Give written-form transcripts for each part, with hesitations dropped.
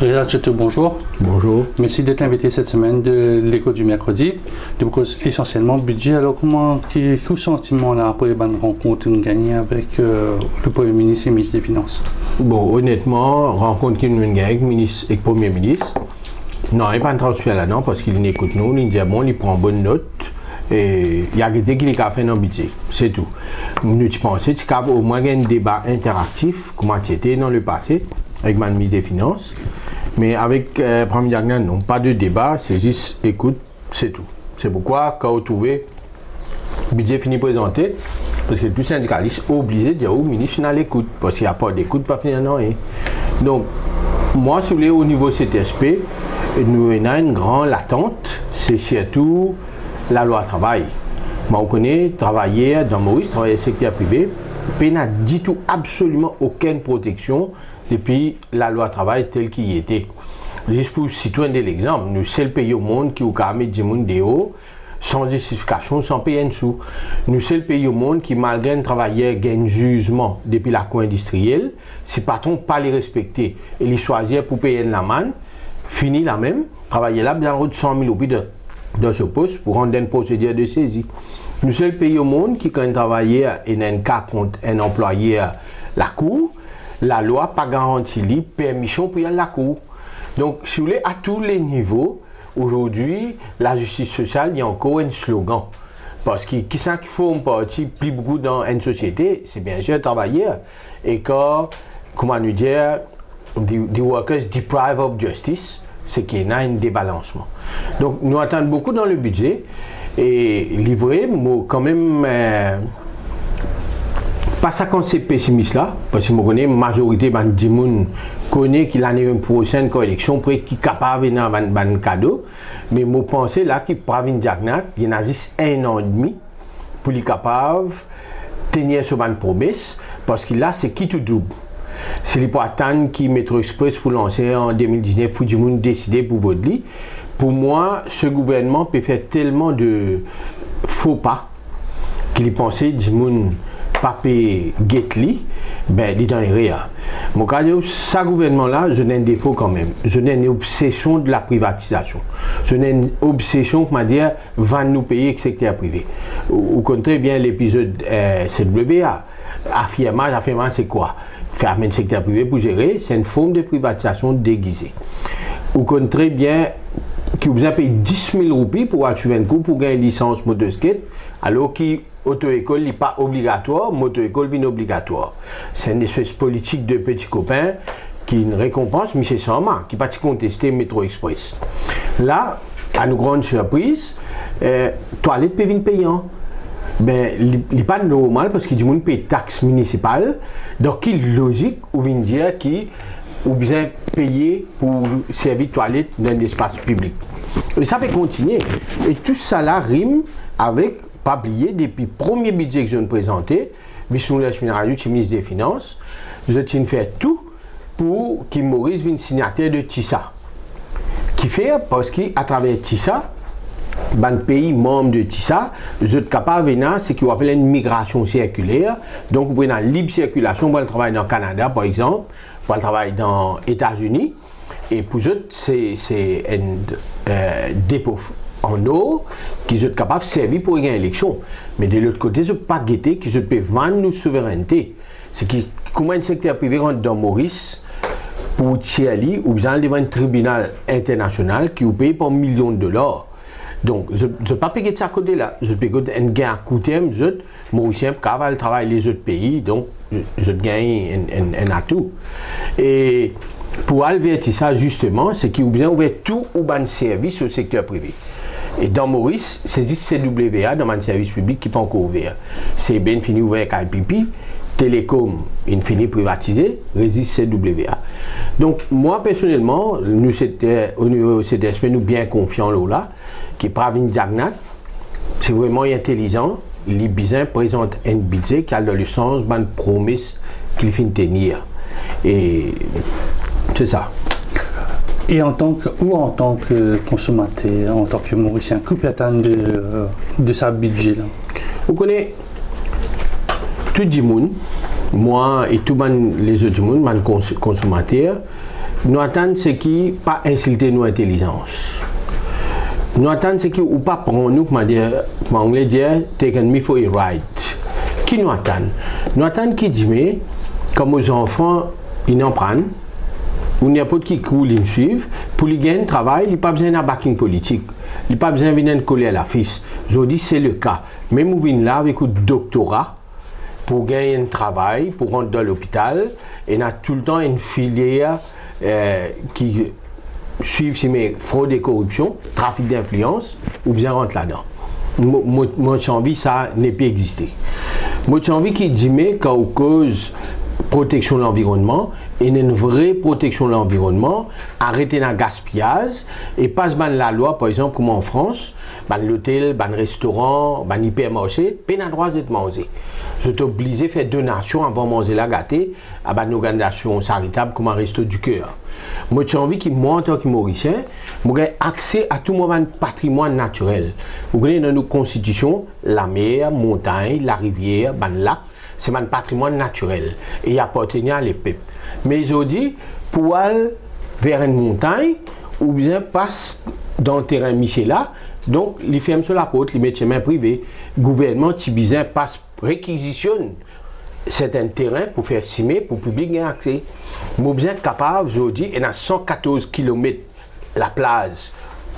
Riyad Chatou, bonjour. Bonjour. Merci d'être invité cette semaine de l'écho du mercredi. De cause essentiellement budget. Alors, quel sentiment là après la rencontre gagnée avec le Premier ministre et le ministre des Finances? Bon, honnêtement, rencontre qui nous gagne avec le ministre et le Premier ministre, non, il n'y a pas de transfert là-dedans parce qu'il écoute nous, il dit bon, il prend bonne note. Et il y a des qui a fait dans le budget, c'est tout. Nous pensons qu'il y a au moins un débat interactif, comme c'était dans le passé, avec le ministre des Finances. Mais avec Premier Diagnan, non, pas de débat, c'est juste écoute, c'est tout. C'est pourquoi, quand vous trouvez le budget fini présenté, parce que tout syndicaliste est obligé de dire au ministre final écoute, parce qu'il n'y a pas d'écoute, pas finir non. Donc, moi, si vous voulez, au niveau CTSP, nous avons une grande attente, c'est surtout la loi travail. Moi, on connaît travailler dans Maurice, travailler dans le secteur privé, il n'a du tout absolument aucune protection depuis la loi travail telle qu'il y était. Juste pour citer un de l'exemple, nous sommes le pays au monde qui a mis des gens dehors sans justification, sans payer un sou. Nous sommes le pays au monde qui, malgré un travailleur gagne jugement depuis la cour industrielle, si le patron pas les respecter et les choisir pour payer la manne, fini la même, travailler là, bien de 100 000 roupies dans ce poste pour rendre une procédure de saisie. Nous sommes le pays au monde qui, quand un travailleur est un cas contre un employé la cour, la loi n'a pas garanti la permission pour y aller à la cour. Donc, si vous voulez, à tous les niveaux, aujourd'hui, la justice sociale, il y a encore un slogan. Parce que qui ça qui forme partie plus beaucoup dans une société, c'est bien sûr le travailleur. Et quand, comment nous dire, the workers deprived of justice, c'est qu'il y a un débalancement. Donc, nous attendons beaucoup dans le budget. Et livré, quand même, pas ça quand c'est pessimiste là, parce que je connais la majorité de gens connaît que l'année prochaine, quand l'élection, qui est capable de faire un cadeau. Mais je pense là qu'il Pravin Jagnat, il y a juste 1 an et demi pour être capable de tenir sur une promesse, parce que là, c'est qui tout double. C'est les attendre qui Métro Express pour lancer en 2019 pour du monde décider pour votre lit. Pour moi, ce gouvernement peut faire tellement de faux pas qu'il pensait du monde pas payer Getli, ben dit dans rien. Mon cas, ce gouvernement-là, je n'ai un défaut quand même. Je n'ai une obsession de la privatisation. Je n'ai une obsession, comment dire, va nous payer le secteur privé. Vous connaissez bien l'épisode CWA. Affirmage, c'est quoi? Fermer le secteur privé pour gérer, c'est une forme de privatisation déguisée. Vous connaissez bien que vous avez payé 10 000 roupies pour assurer un cours pour gagner une licence motoskate, alors que l'auto-école n'est pas obligatoire, moto-école est obligatoire. C'est une espèce politique de petits copains qui récompense M. Sama, qui n'a pas contesté Métro Express. Là, à nos grandes surprises, toilette peut venir payant. Ben, il n'est pas normal parce qu'il y a des gens qui payent taxes municipales. Donc, il est logique ou vient dire qu'il ou bien payer pour servir de toilette dans l'espace public. Et ça peut continuer. Et tout ça là rime avec, pas oublier, depuis le premier budget que je viens de présenter, Vishnu Lachminarayut, ministre des Finances, je tiens à faire tout pour que Maurice vienne signataire de TISA. Qui fait parce qu'à travers TISA, dans pays membre de TISA, vous êtes capable de faire ce qu'on appelle une migration circulaire. Donc, vous prenez une libre circulation pour le travail dans le Canada, par exemple, pour le travail dans les États-Unis. Et pour eux, c'est un dépôt en eau qui sont capables de servir pour une élection. Mais de l'autre côté, ce n'est pas guetté qui peut vendre nos souverainetés. C'est que comment un secteur privé rentre dans Maurice pour tirer ou bien devant un tribunal international qui vous paye pour millions de dollars. Donc, je ne peux pas payer de ça côté là. Je peux payer un gain à court terme, les autres Mauriciens peuvent travailler les autres pays, donc je gagne un atout. Et pour avertir ça, justement, c'est qu'ils ont bien ouvert tout ou ban service au secteur privé. Et dans Maurice, c'est juste CWA, dans un service public qui n'est pas encore ouvert. C'est bien fini ouvert avec IPP, Télécom, il finit privatisé, résiste CWA. Donc, moi, personnellement, nous, au niveau CDSP, nous bien confiants là, qui Pravin Jagnat, c'est vraiment intelligent. Les bizins présentent un budget qui a dans le sens d'une promesse qu'il finit tenir. Et c'est ça. Et en tant que consommateur, en tant que Mauricien, que peut-on de sa budget là? Vous connaissez tout le monde, moi et tous les autres monde, consommateurs, nous attendons ce qui pas insulter nos intelligences. Nous attendons ce qui ou pas prendre nous, comme anglais dire, taken me for a ride. Qui nous attend? Nous attendons qui dit, mais, comme aux enfants, ils n'en prennent, ou n'importe qui coule, ils suivent, pour les gagner un travail, il n'y a pas besoin d'un backing politique, il n'y a pas besoin de venir coller à la fils. Je dis, c'est le cas. Même vous venez là avec un doctorat, pour gagner un travail, pour rentrer dans l'hôpital, et on a tout le temps une filière qui suit si mes fraude et corruption, trafic d'influence, ou bien rentre là-dedans. Moi, j'ai envie ça n'est pas existé. Moi, j'ai envie qu'il dit mais qu'à cause protection de l'environnement, et une vraie protection de l'environnement, arrêter le gaspillage et passe la loi, par exemple, comme en France, l'hôtel, le restaurant, l'hypermarché, pas le droit d'être mangé. Je suis obligé de faire donation avant de manger la gâtée à une organisation charitable comme un resto du cœur. Moi, j'ai envie que moi, en tant que Mauricien, j'ai accès à tout mon patrimoine naturel. Vous voyez, dans nos constitutions, la mer, la montagne, la rivière, le lac, c'est mon patrimoine naturel et il appartient à les peuples. Mais aujourd'hui, pour aller vers une montagne, ou bien passe dans le terrain Michel là, donc les fermes sur la côte, les métiers mains privés, le gouvernement qui passe réquisitionne certains terrains pour faire cimer, pour le public ait accès. Nous sommes capables aujourd'hui, il y a 114 km la plage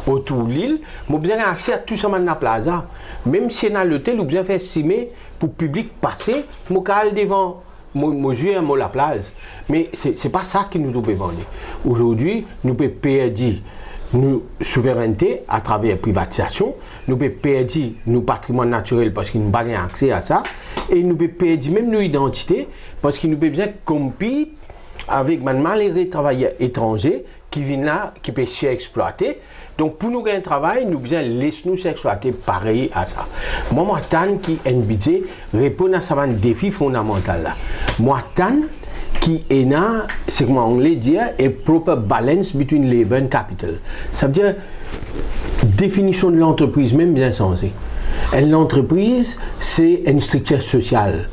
autour de l'île, nous avons accès à tout ça dans la plaza. Même si on a l'hôtel, nous avons fait cimer pour le public passer, nous avons devant la plage. Mais ce n'est pas ça qui nous doit vendre. Aujourd'hui, nous pouvons perdre nos souveraineté à travers la privatisation, nous pouvons perdre nos patrimoines naturels parce qu'ils n'ont pas accès à ça, et nous pouvons perdre même nos identités parce qu'ils nous besoin de compter avec les malheureux travailleurs étrangers qui viennent là, qui peuvent s'exploiter. Donc pour nous gagner un travail, nous devons laisser nous s'exploiter pareil à ça. Moi, j'attends qui un budget répond à ce défi fondamental là. Moi, j'attends qui est là, c'est comme en anglais dire, a proper balance between labor and capital. Ça veut dire définition de l'entreprise même bien sensée. L'entreprise, c'est une structure sociale.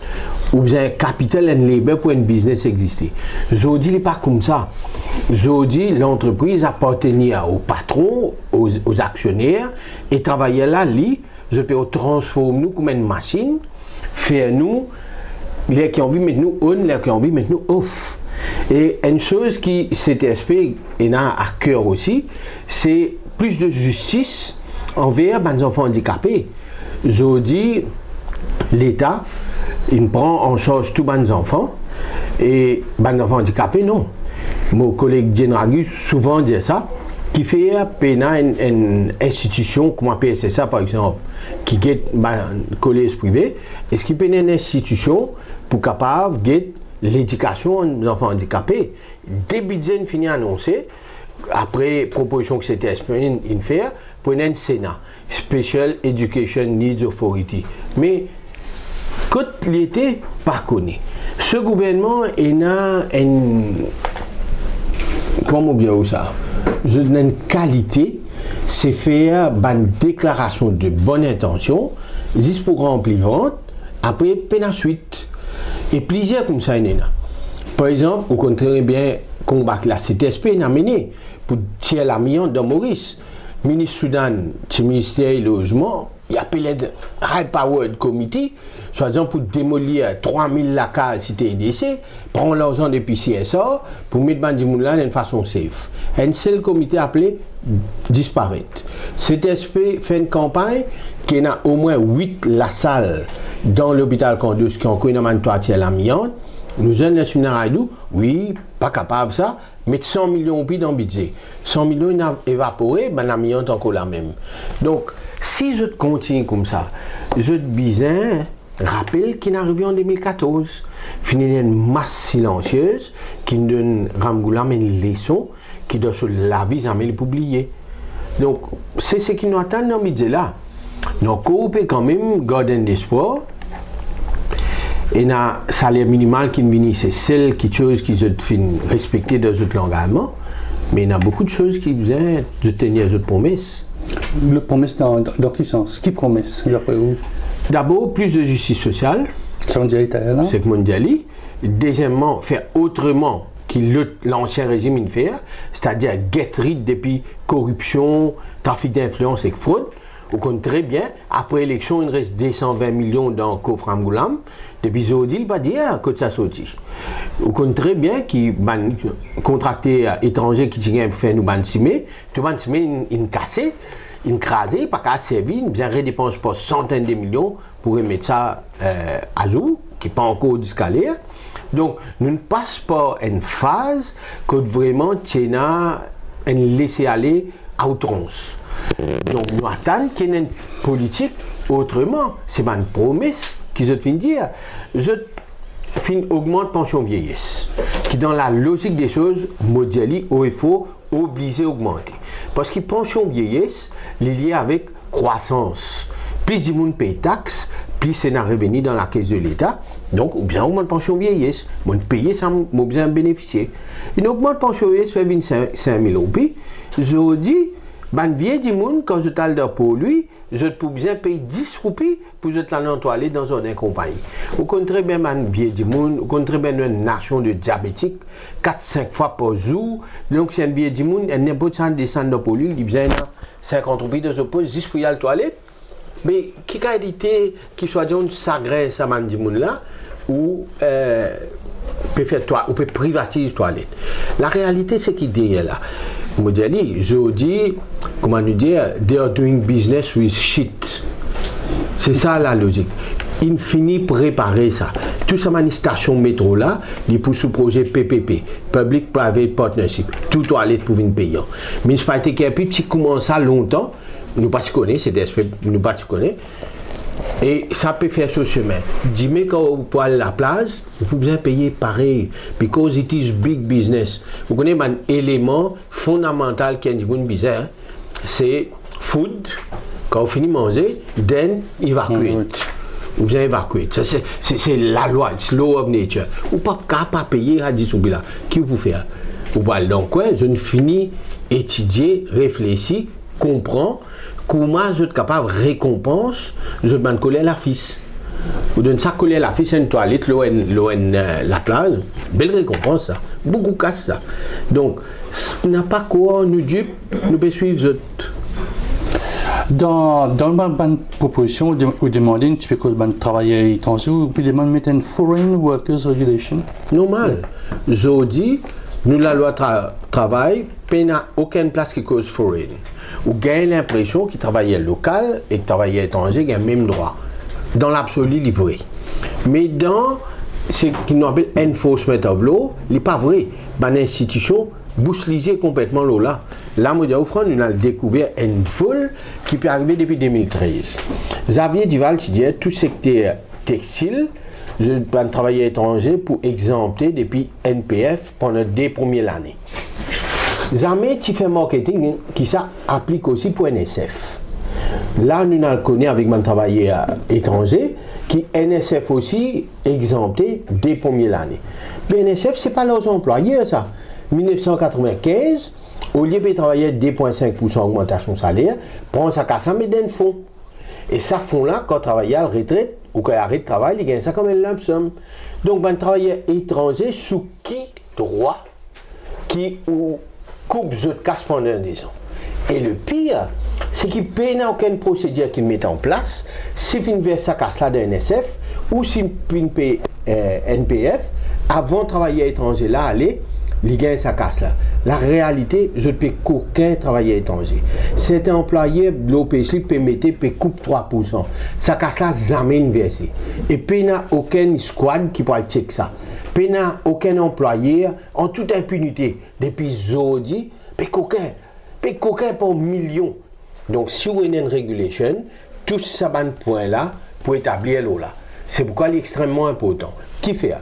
Ou bien capital and labor pour un business exister. Aujourd'hui, il n'est pas comme ça. Aujourd'hui, l'entreprise appartenait au patron, aux actionnaires, et travailler là, je peux transformer nous comme une machine, faire nous, les qui ont envie de mettre nous on, les qui ont envie de mettre nous off. Et une chose qui CTSP est à cœur aussi, c'est plus de justice envers les enfants handicapés. Aujourd'hui, l'État, il prend en charge tous les enfants et les enfants handicapés, non. Mon collègue Dien Ragus souvent dit ça, qui fait une institution comme un PSSA par exemple, qui est un collège privé, est-ce qu'il peut une institution pour capable de l'éducation des enfants handicapés. Début de fini annoncé, après proposition que c'était une faire, pour un Sénat, Special Education Needs Authority. Mais quand l'été, pas connu. Ce gouvernement est une comment dire ça? Une qualité, c'est faire une déclaration de bonne intention, juste pour remplir vente, après la suite. Et plusieurs comme ça, il y en a. Par exemple, au contraire, bien, combattre la CTSP, a mené pour tirer l'amiante dans Maurice. Le ministre Soudan, le ministère du Logement, il appelé le High Powered Committee, soit-disant pour démolir 3000 lacas cité EDC, prendre l'argent depuis CSA pour mettre Bandi Moulin d'une façon safe. Un seul comité appelé disparaître. CTSP fait une campagne qui a au moins 8 la salle dans l'hôpital Candus qui ont connu un toit à l'amiante. Nous avons le séminaire à nous, oui, pas capable de ça, mettre 100 millions dans le budget. 100 millions évaporés, ben l'amiante encore la même. Donc, si je continue comme ça, je besoin rappelle qu'il est arrivé en 2014, fini une masse silencieuse qui nous donne Ramgoulam une leçon qui doit se laver jamais le publier. Donc, c'est ce qui nous attend dans le budget là. Nous avons quand même garder l'espoir. Et le salaire minimal qui vient, c'est celle qui chose qui se respecter dans notre engagement. Mais il y a beaucoup de choses qui viennent de tenir les promesses. Le promesse dans quel sens? Qui promesse, d'après vous? D'abord, plus de justice sociale. C'est mondial. C'est mondial. Deuxièmement, faire autrement l'ancien régime il fait, c'est-à-dire get rid depuis corruption, trafic d'influence et fraude. Vous connaissez très bien, après l'élection, il reste 220 millions dans le coffre Amgoulam. Depuis aujourd'hui, il ne va pas dire que ça sorti. Vous connaissez très bien qu'il contracté étranger qui tient fait nous bansimé, tout bansimé, il cassé, il crasé, pas qu'à servir, il bien redépense pour centaines de millions pour remettre ça à jour, qui n'est pas encore discalé. Donc, nous ne passons pas une phase que vraiment Tchéna laisser aller à outrance. Donc, nous attendons qu'il y ait une politique autrement. C'est pas une promesse qu'ils ont fait dire. Je fin augmente pension vieillesse, qui dans la logique des choses, modèle OFO obligé augmenter. Parce que pension vieillesse, est lié avec croissance. Plus du monde paye taxes, plus c'est un revenu dans la caisse de l'État. Donc, ou bien augmente pension vieillesse. Mon payer, ça m'a bien bénéficier. Une augmente pension vieillesse fait 25 000 euros. Je dis, ban vieux du monde, quand je t'ai pour lui, je peux bien payer 10 roupies pour je t'en aller dans une compagnie. Vous connaissez très bien man vieux du monde, vous connaissez très bien une nation de diabétiques, 4-5 fois par jour. Donc, si un vieux du monde, elle n'est pas de descendre pour lui, il besoin 50 roupies de pose juste pour y aller à la toilette. Mais qui a été, qui soit dit, s'agresse ça man du monde là, ou peut faire toi, ou peut privatiser la toilette. La réalité, c'est qu'il dit là. Je dis, comment nous dire, they are doing business with shit. C'est ça la logique. Il finit préparer ça. Tout ça, une station métro là, il pour ce projet PPP, Public Private Partnership, tout toilette pour une payant. Municipalité qui a petit commence ça longtemps, nous pas connaissons, c'est nous pas connaissons. Et ça peut faire ce chemin. Dis-moi quand vous pouvez aller à la place, vous pouvez bien payer pareil. Because it is big business. Vous connaissez un élément fondamental qui est du monde bizarre. C'est food. Quand vous finissez de manger, then evacuate. Ou bien évacuer. C'est la loi, it's law of nature. Ou pas payer à 10 là. Qui vous faire? Vous allez donc quoi? Je ne finis étudier, réfléchir, comprendre. Comment je suis capable de récompense, je vais coller la fille. Vous donnez ça coller la fille, c'est une toilette, la plage. Belle récompense, ça. Beaucoup casse ça. Donc, n'a pas quoi nous dupe, nous pouvons suivre. Dans la proposition, vous demandez un petit peu de travailler étranger, vous pouvez demander de mettre une Foreign Workers Regulation. Normal. Je dis, nous, la loi travail, il n'y a aucune place qui cause foreign. Vous gagnez l'impression qu'il travaillait local et qu'il travaillait étranger, il a le même droit. Dans l'absolu, il est vrai. Mais dans ce qu'on appelle enforcement of law, il n'est pas vrai. Une institution bousculisée complètement l'eau là. Là, on a découvert une foule qui peut arriver depuis 2013. Xavier Duval, qui dit tout secteur textile, je vais travailler étranger pour exempter depuis NPF pendant 2 premières années. Jamais tu fais marketing qui ça applique aussi pour NSF. Là, nous le connaissons avec mon travail étranger, qui NSF aussi exempté 2 premières années. Mais NSF, ce n'est pas leurs employés, ça. 1995, au lieu de travailler 2,5% augmentation salaire, prend sa casse mais d'un fonds. Et ça fonds-là, quand on travaille à la retraite, ou quand il arrête de travail, il gagne ça comme une lump sum. Donc, un travailleur étranger, sous qui droit, qui ou coupe de casse pendant 10 ans. Et le pire, c'est qu'il n'y a aucune procédure qu'il met en place, s'il fait verser sa casse là de NSF, ou s'il paye NPF, avant de travailler étranger là, aller, il gagne sa casse là. La réalité, je ne paie qu'aucun travailleur étranger. Cet employé de l'OPC peut mettre, peut couper 3%. Sa casse là, jamais versé. Et puis, il n'y a aucun squad qui peut checker ça. Puis, il n'y a aucun employé, en toute impunité, depuis aujourd'hui, paye qu'aucun pour millions. Donc, si vous avez une régulation, tout ce point là pour établir l'eau là. C'est pourquoi il est extrêmement important. Qui fait?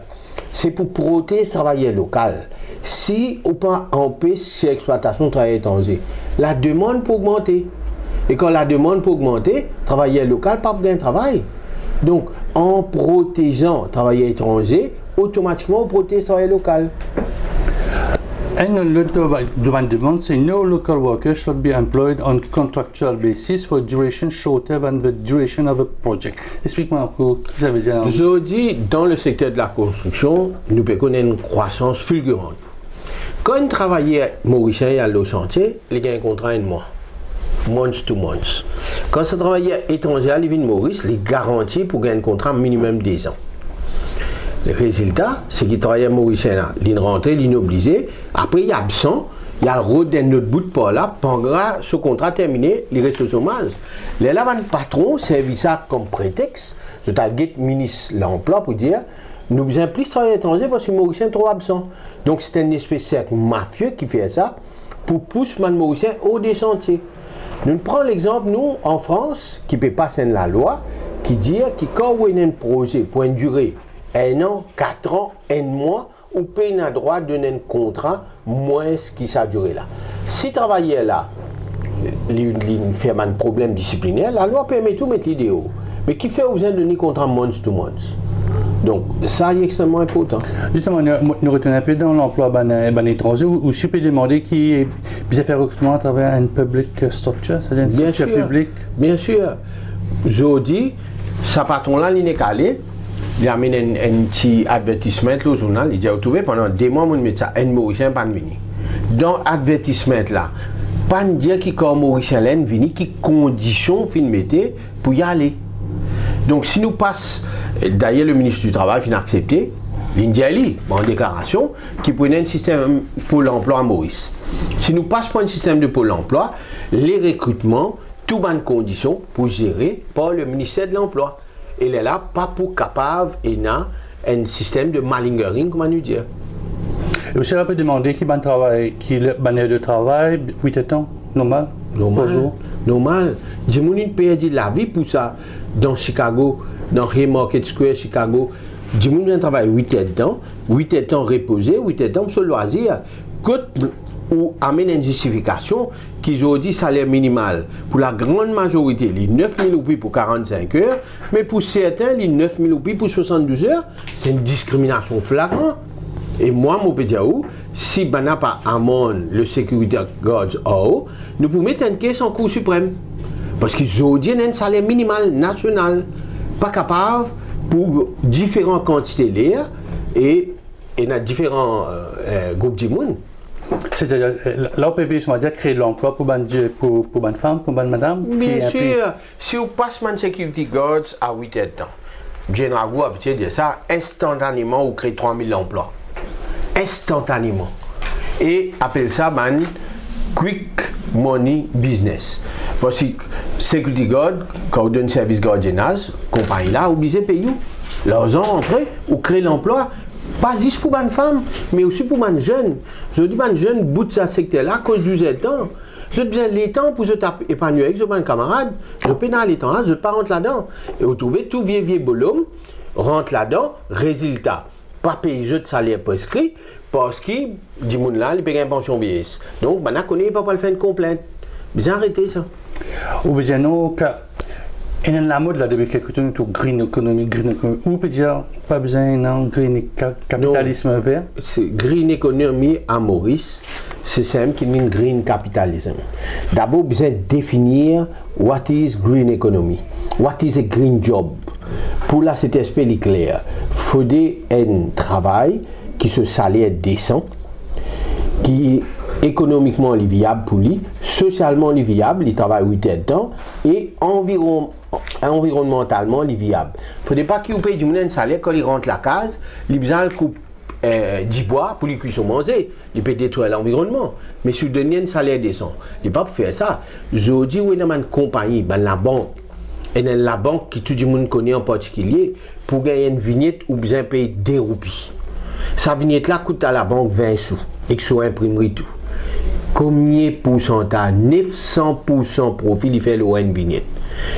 C'est pour protéger le travailleur local. Si on peut empêcher l'exploitation de travailleurs étrangers, la demande peut augmenter. Et quand la demande peut augmenter, le travailleur local n'a pas besoin de travail. Donc, en protégeant le travailleur étranger, automatiquement on protège le travailleur local. And the demand say no local worker should be employed on contractual basis for duration shorter than the duration of a project. Explique-moi un peu ce que ça veut dire. Je dis, dans le secteur de la construction, nous pouvons connaître une croissance fulgurante. Quand un travailleur mauricien est allé au chantier, il a un contrat un mois. Month to month. Quand ce travailleur étranger arrive en Maurice, il est garanti pour gagner un contrat minimum 10 ans. Le résultat, c'est qu'il travaille mauricien là, il est rentré, il est obligé, après il est absent, il y a le rôle d'un autre bout de pas là, pendant ce contrat terminé, il reste au chômage. Là, le patron servi ça comme prétexte, c'est-à-dire le ministre de l'Emploi pour dire nous besoin plus de travailleurs étrangers parce que les Mauriciens sont trop absents. Donc c'est une espèce de cercle mafieux qui fait ça pour pousser les Mauriciens au des chantiers. Nous prenons l'exemple, nous, en France, qui ne peut pas signer la loi, qui dit que quand vous avez un projet pour une durée 1 an, 4 ans, 1 mois, vous pouvez le droit de donner un contrat moins qui ça duré là. Si le travailleur là, il fait un problème disciplinaire, la loi permet tout mettre l'idéal. Mais qui fait besoin de donner contrat month to month? Donc, ça est extrêmement important. Justement, nous retenons un peu dans l'emploi étranger, où je peux demander qui bien fait recrutement à travers une public structure, c'est-à-dire une structure publique. Bien sûr. Je dis, ce patron-là, il est calé, il amène un petit avertissement au journal, il dit, vous trouvez, pendant 2 mois, mon médecin, un Mauricien, pas de venir. Dans l'avertissement-là, pas de dire qui comme Mauricien l'en vini, qui conditions fin mettez pour y aller. Donc si nous passe, d'ailleurs le ministre du Travail a accepté, l'Indiali, en déclaration, qui prenait un système Pôle emploi à Maurice. Si nous passons par un système de Pôle emploi, les recrutements, toutes bonnes conditions pour gérer par le ministère de l'Emploi. Et il est là, pas pour capable et n'a un système de malingering, comment nous dire. Et aussi, on peut demander qui le bannière de travail, 8 ans, normal? Normal. J'ai perdu la vie pour ça dans Chicago, dans Haymarket Square, Chicago. J'ai travaillé 8 ans, 8 ans reposé, 8 ans sur le loisir. Ou amène une justification qu'ils ont dit salaire minimal. Pour la grande majorité, les 9 000 roupies pour 45 heures, mais pour certains, les 9 000 roupies pour 72 heures, c'est une discrimination flagrante. Et moi, mon petit Aou, si on n'a pas amende le Security Guards AO, nous pouvons mettre une caisse en Cour suprême. Parce qu'ils ont dit un salaire minimal national, pas capable pour différentes quantités d'air et dans différents groupes de monde. C'est-à-dire, l'OPV, je dire, créer de l'emploi pour bonne femme, pour bonne madame? Bien sûr, si vous passez mon Security Guards à 8 ans, Général Gou a habitué de dire ça, instantanément, vous créez 3 000 emplois. Instantanément. Et appelle ça quick money business. Parce que Security Guard, quand vous donnez service gardiennage, compagnie là, vous obligez de payer. L'argent rentré, vous créez l'emploi, pas juste pour les femmes, mais aussi pour les jeunes. Je dis les jeunes, bout de ce secteur-là, à cause du temps. Je besoin de l'étang pour se épanouir avec mes camarades. Je peux dans l'étang, je ne pas rentrer là-dedans. Et vous trouvez tout vieux bonhomme, rentre là-dedans, résultat. Pas payer de salaire prescrit parce qu'il dit moun là il paye une pension vieillesse. Donc on a connu pas le faire une complainte. Bien arrêter ça. Ou bien non il y a la mode là depuis quelques temps tout green economy. Ou peut dire pas besoin d'un green capitalisme vert. C'est green economy à Maurice, c'est simple qui dit green capitalism. D'abord besoin définir what is green economy. What is a green job? Pour là, cet aspect est clair. Il faut un travail qui se salaire décent, qui est économiquement viable pour lui, socialement viable, il travaille 8 ans, et environnementalement viable. Il ne faut pas qu'il paye du un salaire quand il rentre la case, il a besoin de couper du bois pour lui cuire manger, il peut détruire l'environnement. Mais si vous donnez un salaire décent, il ne peut pas faire ça. Je dis, oui, dans une compagnie, dans la banque, et dans la banque qui tout le monde connaît en particulier, pour gagner une vignette, ou besoin de payer 2 roupies. Sa vignette-là coûte à la banque 20 sous, et que soit imprimerie tout. Combien de pourcentage? 900% profit, il fait le une vignette.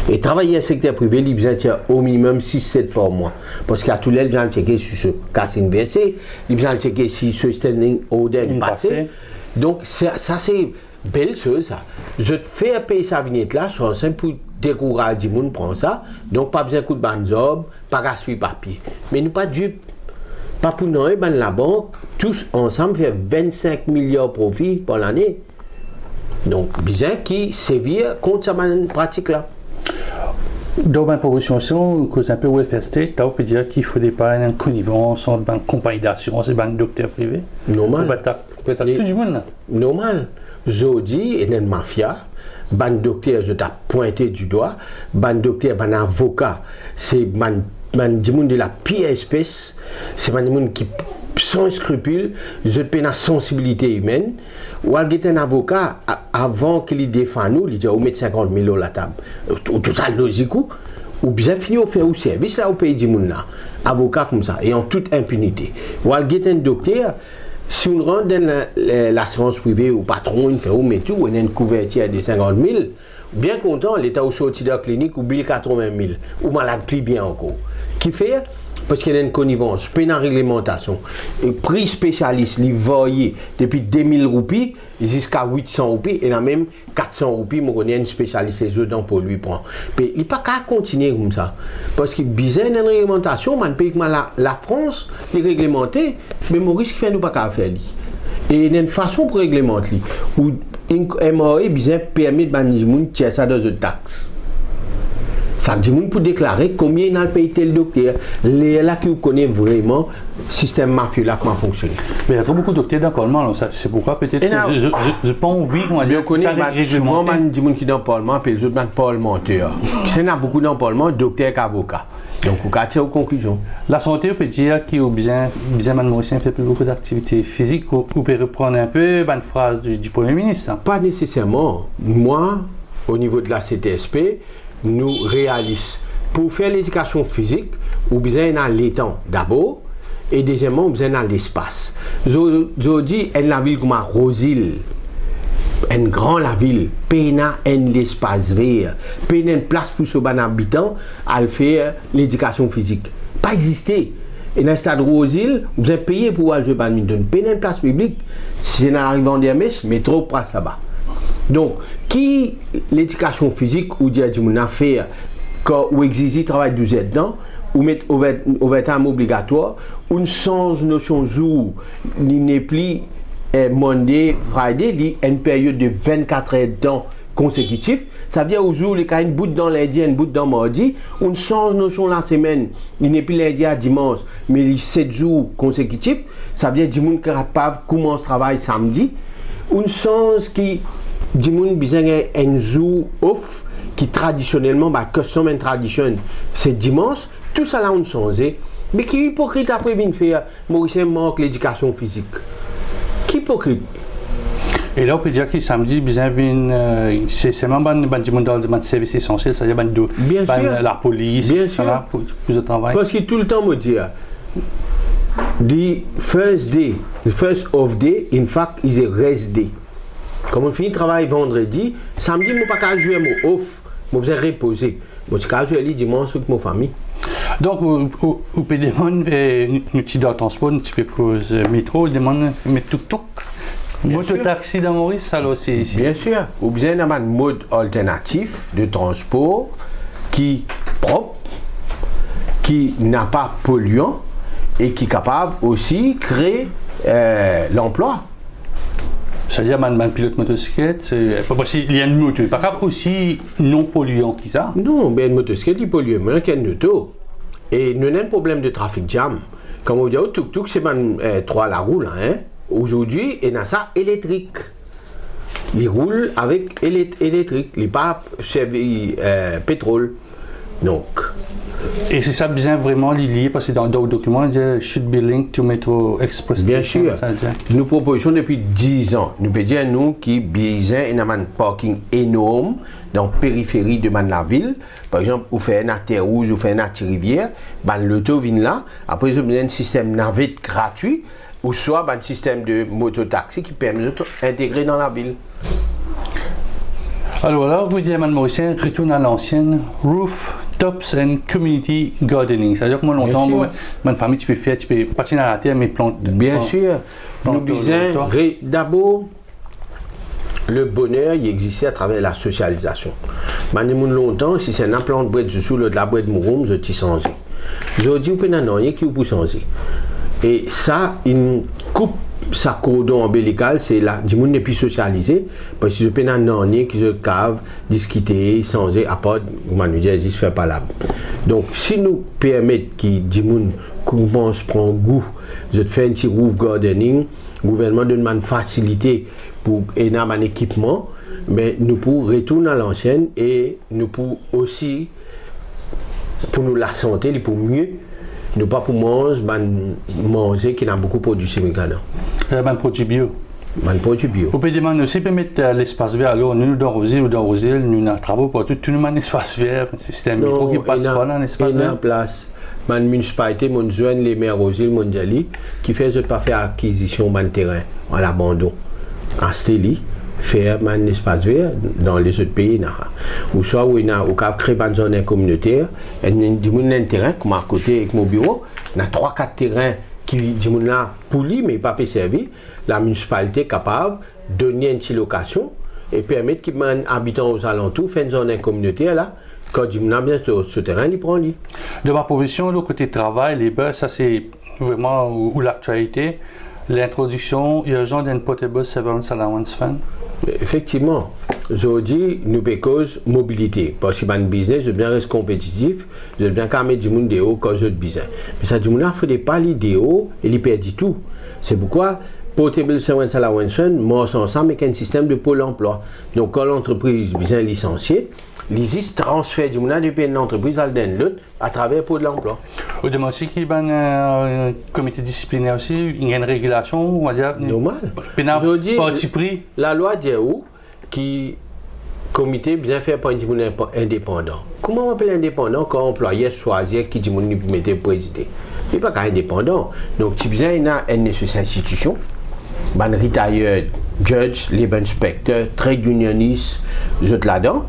Et travailler dans le secteur privé, il besoin de au minimum 6-7 par mois. Parce qu'à tout l'heure, il besoin de checker si ce casting versé, il besoin de checker si ce standing order est passé. Donc, ça c'est belle chose, ça. Je te fais payer sa vignette-là, soit simple pour décourager les gens prendre ça. Donc, pas besoin de coup de banjob, pas de suivre papier. Mais nous pas dupes. Pas pour nous, la banque, tous ensemble, fait 25 milliards de profits par l'année. Donc, besoin qui sévir contre cette pratique-là. Dans ma proposition, cause un peu welfare state, on peut dire qu'il ne faudrait pas une connivence entre une compagnie d'assurance et un docteur privé. Normal. Peut-être tout le monde là. Normal. Jodi, et une mafia, ban docteur, je t'ai pointé du doigt, ban docteur, ban avocat, c'est ban de la pire espèce, c'est ban qui sans scrupules, je paie la sensibilité humaine. Ou un avocat, avant qu'il défende nous, il dit on met 50 000 € la table. Tout ça logique ou bien fini au faire au service là au pays du monde là. Avocat comme ça, et en toute impunité. Ou un docteur, si on rentre dans l'assurance privée ou patron, il fait ou met tout, on a une couverture de 50 000, bien content, l'État au sorti de la clinique ou bill 80 000, ou malade plus bien encore. Qui fait? Parce qu'il y a une connivence, une réglementation. Et prix spécialiste, les voyez depuis 2000 roupies jusqu'à 800 roupies, et là même 400 roupies, je connais un spécialiste les autres pour lui prendre. Mais il n'est pas qu'à continuer comme ça. Parce qu'il y a une réglementation, man, pays comme la France, est réglementée, mais Maurice qui fait nous pas qu'à faire. Et il y a une façon pour réglementer. Où un MOE permet de bannir ça dans une taxe. Ça dit pour déclarer combien il a payé tel docteur. Les là qui connaissent vraiment le système mafieux là comment fonctionne. Mais il y a beaucoup de docteurs dans le Parlement, c'est pourquoi peut-être je n'ai pas envie qu'on va dire que ça réglementé. Souvent, on dit qui dans le Parlement, puis les autres parlementaires. Il y en a beaucoup dans le Parlement, docteurs qu'avocats. Donc, on va tirer aux conclusions. La santé, on peut dire qu'il y a bien Mauricien fait plus beaucoup d'activités physiques. On peut reprendre un peu une phrase du Premier ministre. Hein. Pas nécessairement. Moi, au niveau de la CTSP, nous réalisons pour faire l'éducation physique, ou besoin dans l'étang d'abord, et deuxièmement, besoin dans l'espace. Je dis, la ville comme Rosil, une grande la ville, peina un espace vert, peina une place pour ce bon habitant à faire l'éducation physique. Pas exister. Et dans le stade Rosil, vous avez payé pour aller jouer badminton. Peina une place publique, si vous arrivez en DMS, métro passe là-bas. Donc, qui l'éducation physique ou dire du faire quand ou exiger travail 12 heures dedans ou mettre overtime obligatoire ou sans notion jour ni n'est plus Monday, Friday, une période de 24 heures dedans consécutif, ça veut dire au jour les cas une bout dans lundi, une bout dans mardi, on change notion la semaine, il n'est plus lundi à dimanche, mais les 7 jours consécutifs, ça veut dire du monde capable commence travail samedi, on change qui du monde besoin un jour off qui traditionnellement custom and tradition c'est dimanche, tout ça là on change, mais qui est hypocrite après venir faire Mauricien manque l'éducation physique. Qui est hypocrite? Et là, on peut dire que samedi, c'est même dans le service essentiel, c'est-à-dire la police, bien sûr. Pour de travail. Parce que tout le temps, me dit, the first of day, in fact, is a rest day. Comme on finit le travail vendredi, samedi, je ne peux pas jouer mon off, je vais reposer. Je vais jouer dimanche avec ma famille. Donc, vous pouvez demander un petit transport, un petit peu pour le métro, demander un tuk-tuk. Mototaxi dans Maurice, ça aussi ici. Bien sûr. Vous avez un mode alternatif de transport qui est propre, qui n'a pas polluant et qui est capable aussi de créer l'emploi. C'est-à-dire, un pilote motocyclette, il y a une moto, pas capable aussi non polluant qui ça. Non, mais une motocyclette, il pollue moins qu'une auto. Et nous avons un problème de trafic jam. Comme on dit, au tuk-tuk, c'est 3 la roule, hein. Aujourd'hui, il y a ça électrique. Ils roulent avec électrique, ils pas servi pétrole. Donc. Et c'est ça bien vraiment lié parce que dans le document, il dit should be linked to Metro Express. Bien sûr. Nous proposons depuis 10 ans. Nous pouvons dire nous qui besoin un parking énorme dans la périphérie de la ville. Par exemple, vous faites un terre rouge, vous faites une rivière, l'auto vient là. Après, vous avez un système navette gratuit. Ou soit un système de mototaxi qui permet d'intégrer dans la ville. Alors là, vous dites, Mme Mauricien, retourne à l'ancienne roof, tops and community gardening. C'est-à-dire que moi, longtemps, ma famille, tu peux patiner à la terre, mais plantes. Bien sûr. Nous disons, d'abord, le bonheur, il existait à travers la socialisation. Maintenant, longtemps, si c'est un implant de boîte sous le de la boîte de mouroum, je t'y changé. Je dis, vous pouvez n'en qui vous peut changer. Et ça, une coupe sa cordon ombilical, c'est là, du monde n'est plus socialisé, parce que je peux n'en qui se cave, discuter, sans apport, comment dire, je fais pas là. Donc, si nous permettons que du monde commence à prendre goût, je fais un petit roof gardening, le gouvernement donne une facilité pour un équipement, mais nous pouvons retourner à l'ancienne et nous pouvons aussi, pour nous la santé, pour mieux, nous pas pour manger qui n'a beaucoup de produits chimiques. Un produit bio. Un produit bio. Vous pouvez demander aussi, permettre l'espace vert. Alors, nous, dans Rosile, nous avons travaux pour tout le monde, espace vert, système micro qui passe pas dans l'espace vert. Il y a en place. La municipalité, mon jeune, les maires Rosile, Mondiali, qui fait pas faire acquisition de terrain à l'abandon. En Stélie, faire un espace vert dans les autres pays. Ou soit, où il y a créé une zone communautaire, il y a un terrain, comme à côté avec mon bureau, il y a 3-4 terrains qui sont polis, mais pas servis. La municipalité est capable de donner une petite location et permettre que les habitants aux alentours fassent une zone communautaire là. Quand ils ont bien ce terrain, ils prennent. De ma position, le côté travail, les bus, ça c'est vraiment où l'actualité. L'introduction urgente d'un portable severance allowance fund. Effectivement, aujourd'hui, nous cause mobilité. Parce que le business, je bien rester compétitif, je bien mettre du monde dehors quand je business. Mais ça, du monde, il ne faut pas l'idéo et il perd du tout. C'est pourquoi Portable Severance Allowance Fund, moi, ensemble avec un système de pôle emploi. Donc, quand l'entreprise vient licencier, l'ISIS transfère du monde depuis une entreprise à l'autre à travers le pôle de l'emploi. Vous demandez aussi qu'il y a un comité disciplinaire aussi, il y a une régulation, on va dire. Normal. Aujourd'hui, parti pris. La loi dit où qui comité bien fait par un indépendant. Comment on appelle indépendant quand employé choisit qui dit mon mettre président? Il n'est pas indépendant. Donc, tu besoin une institution. Un retired judge, labor inspector, trade unioniste, je te là-dedans.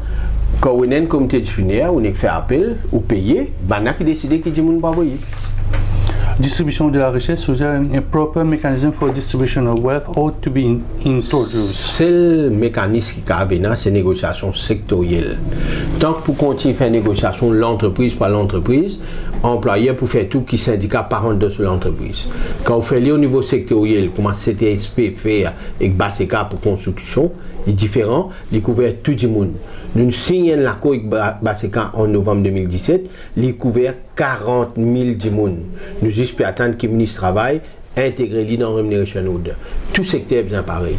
Quand on a un comité disciplinaire, on fait appel ou payer, on a qui décide qui dit mon pas voyer. Distribution de la richesse, un proper mechanism for distribution of wealth ought to be introduced. C'est le mécanisme qui a c'est négociation sectorielle. Tant que pour continuer à faire négociation l'entreprise par l'entreprise, employé pour faire tout qui syndicat par de sur l'entreprise. Quand on fait au niveau sectoriel, comment CTSP fait avec Baseka pour construction, est différent, il couvert tout le monde. Nous signons l'accord avec Baseka en novembre 2017, il couvert 40 000 du monde. Nous juste attendre que le ministre travaille, intégrer dans la rémunération order. Tout secteur est bien pareil.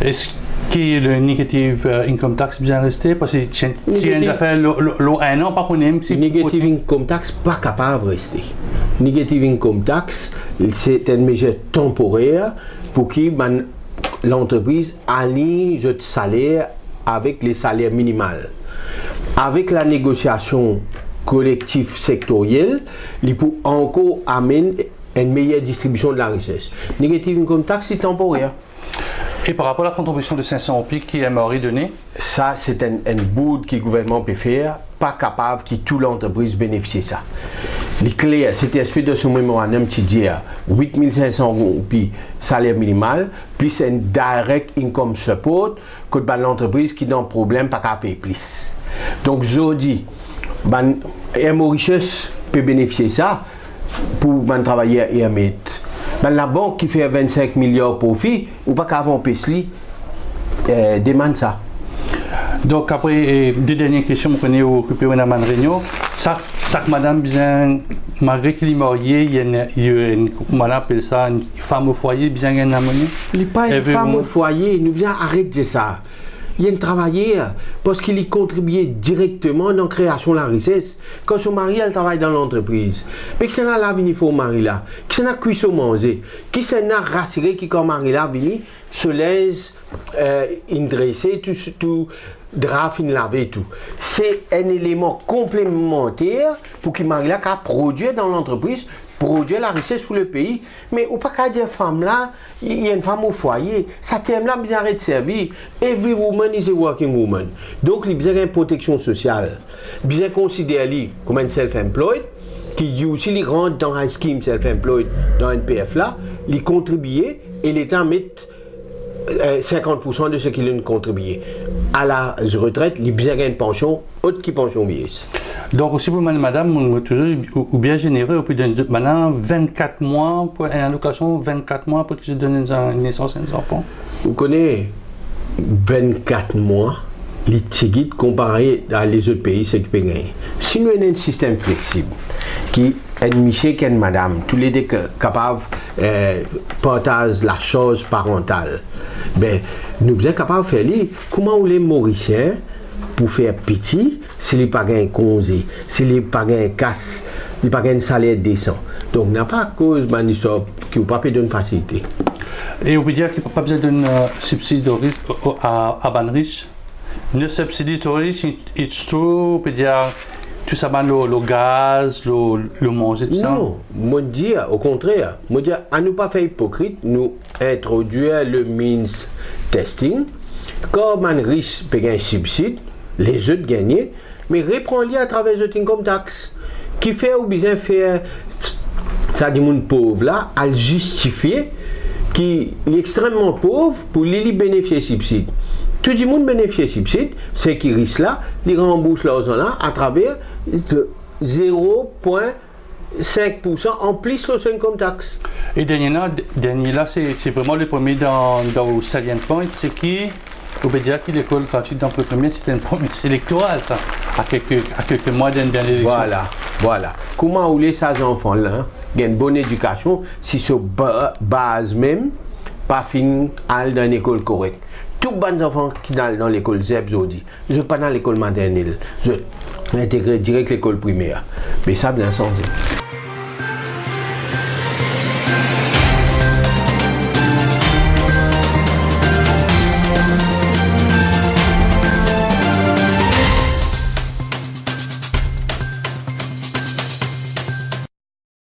Est-ce que le negative income tax bien resté? Parce que si on a fait un an, pas qu'on aime. Negative income tax pas capable de rester. Negative income tax, c'est une mesure temporaire pour que l'entreprise aligne le salaire avec les salaires minimaux. Avec la négociation collective sectorielle, il peut encore amener une meilleure distribution de la richesse. Negative income tax, c'est temporaire. Et par rapport à la contribution de 500 OPI qui aimerait donner? Ça, c'est un bout que le gouvernement peut faire, pas capable que toute l'entreprise bénéficie de ça. Les clés, c'était esprit de ce mémorandum qui dit 8 500 OPI salaire minimal, plus un direct income support que l'entreprise qui a un problème, pas qu'à payer plus. Donc, aujourd'hui, un Mauritius peut bénéficier de ça pour travailler et mettre. La banque qui fait 25 milliards de profit, ou pas qu'avant Pesli, demande ça. Donc après, deux dernières questions, vous connaissez occupé une réunion. Ça que madame, bien, malgré qu'il est marié, il y a une, comment on appelle ça, une femme au foyer, bien une amenée. Il n'est pas une femme au foyer, nous bien arrêter ça. Il y a un travailleur parce qu'il y contribue directement dans la création de la richesse. Quand son mari elle travaille dans l'entreprise, mais qui s'en a venu pour mari là, qui s'en a cuit au manger, qui s'en a rassuré qui quand mari là venu se laisse dressé tout drap fin lavé tout. C'est un élément complémentaire pour que mari là qu'a produire dans l'entreprise, produire la richesse pour le pays. Mais ou pas qu'à dire femme là, il y a une femme au foyer, ça terme là bien de servir. Every woman is a working woman. Donc il y a une protection sociale. Bien considéré comme un self-employed qui aussi rentre dans un scheme self-employed dans un PF là, il contribue et l'État met 50% de ce qu'il a contribué. À la retraite, il y a une pension, autre qui pension vieillesse. Donc aussi pour madame, on est toujours ou bien généreux, puis maintenant 24 mois pour une allocation, 24 mois pour que je donne une naissance à un enfant. Vous connaissez 24 mois, les tickets comparé à les autres pays, c'est que gagné. Si nous avons un système flexible qui est monsieur et madame, tous les deux capables de partager la chose parentale, ben, nous sommes capables de faire comment les Mauriciens pour faire petit, s'il n'y a pas un congé, s'il n'y a pas un casse, s'il n'y a pas un salaire décent. Donc, n'a pas à cause d'une histoire qui n'a pas pu donner facilité. Et on peut dire qu'il n'y a pas besoin d'un subside à ban riche. Le subside riche, c'est tout, on peut dire tout ça, le gaz, le manger, tout ça. Non, moi dis au contraire, moi dis à ne pas faire hypocrite, nous introduire le means testing. Comme un riche paye un subside, les autres gagnent, mais reprends-les à travers les income tax. Qui fait ou bien faire ça dit mon pauvre là, à le justifier qui est extrêmement pauvre pour lui bénéficier subside. Tout le monde bénéficie subside, c'est qui risque là, ils remboursent l'argent là à travers 0,5% en plus le income tax. Et dernier là c'est vraiment le premier dans le salient point, c'est qui on peut dire que l'école gratuite dans le premier, c'était une promesse électorale, ça, à quelques mois d'une élection. Voilà. Comment voulez ces enfants-là ont une bonne éducation si ce base même, pas fin dans une école correcte. Tous les bons enfants qui sont dans l'école ZEP, je ne sont pas dans l'école maternelle, je intègre direct l'école primaire. Mais ça, bien sans